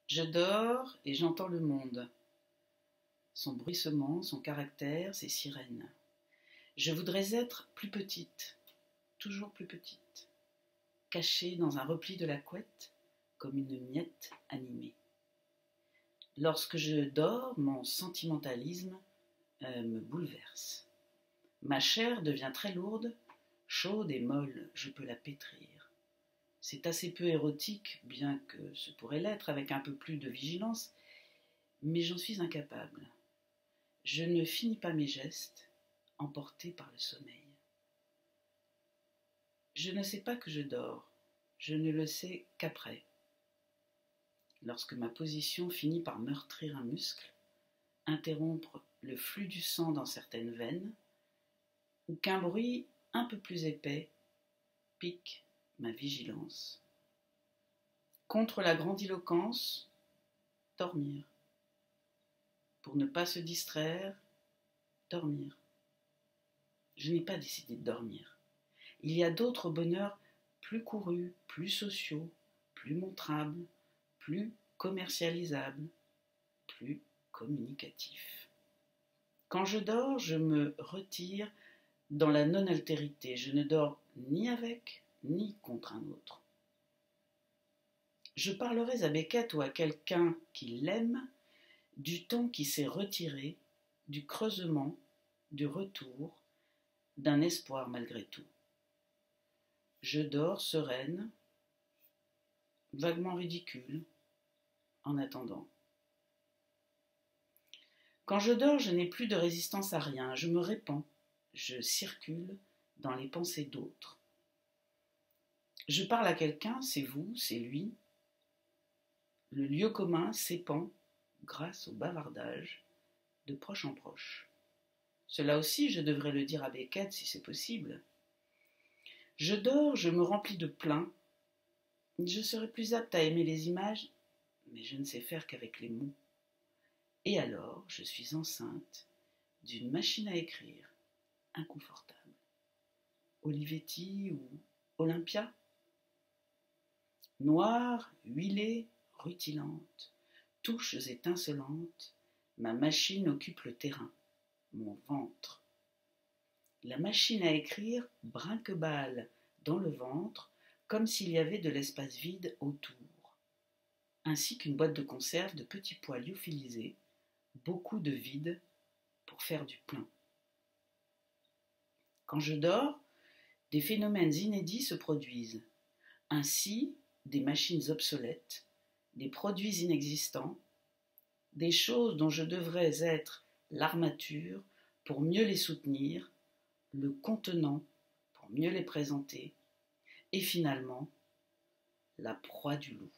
Je dors et j'entends le monde, son bruissement, son caractère, ses sirènes. Je voudrais être plus petite, toujours plus petite, cachée dans un repli de la couette, comme une miette animée. Lorsque je dors, mon sentimentalisme me bouleverse. Ma chair devient très lourde, chaude et molle, je peux la pétrir. C'est assez peu érotique, bien que ce pourrait l'être avec un peu plus de vigilance, mais j'en suis incapable. Je ne finis pas mes gestes, emporté par le sommeil. Je ne sais pas que je dors, je ne le sais qu'après. Lorsque ma position finit par meurtrir un muscle, interrompre le flux du sang dans certaines veines, ou qu'un bruit un peu plus épais pique ma vigilance. Contre la grandiloquence, dormir. Pour ne pas se distraire, dormir. Je n'ai pas décidé de dormir. Il y a d'autres bonheurs plus courus, plus sociaux, plus montrables, plus commercialisables, plus communicatifs. Quand je dors, je me retire dans la non-altérité. Je ne dors ni avec, ni contre un autre. Je parlerai à Beckett ou à quelqu'un qui l'aime du temps qui s'est retiré, du creusement, du retour, d'un espoir malgré tout. Je dors sereine, vaguement ridicule, en attendant. Quand je dors, je n'ai plus de résistance à rien, je me répands, je circule dans les pensées d'autres. Je parle à quelqu'un, c'est vous, c'est lui. Le lieu commun s'épand grâce au bavardage de proche en proche. Cela aussi, je devrais le dire à Beckett si c'est possible. Je dors, je me remplis de plein. Je serais plus apte à aimer les images, mais je ne sais faire qu'avec les mots. Et alors, je suis enceinte d'une machine à écrire inconfortable. Olivetti ou Olympia? Noire, huilée, rutilante, touches étincelantes, ma machine occupe le terrain, mon ventre. La machine à écrire brinque-balle dans le ventre, comme s'il y avait de l'espace vide autour, ainsi qu'une boîte de conserve de petits pois lyophilisés, beaucoup de vide pour faire du plein. Quand je dors, des phénomènes inédits se produisent. Ainsi, des machines obsolètes, des produits inexistants, des choses dont je devrais être l'armature pour mieux les soutenir, le contenant pour mieux les présenter, et finalement, la proie du loup.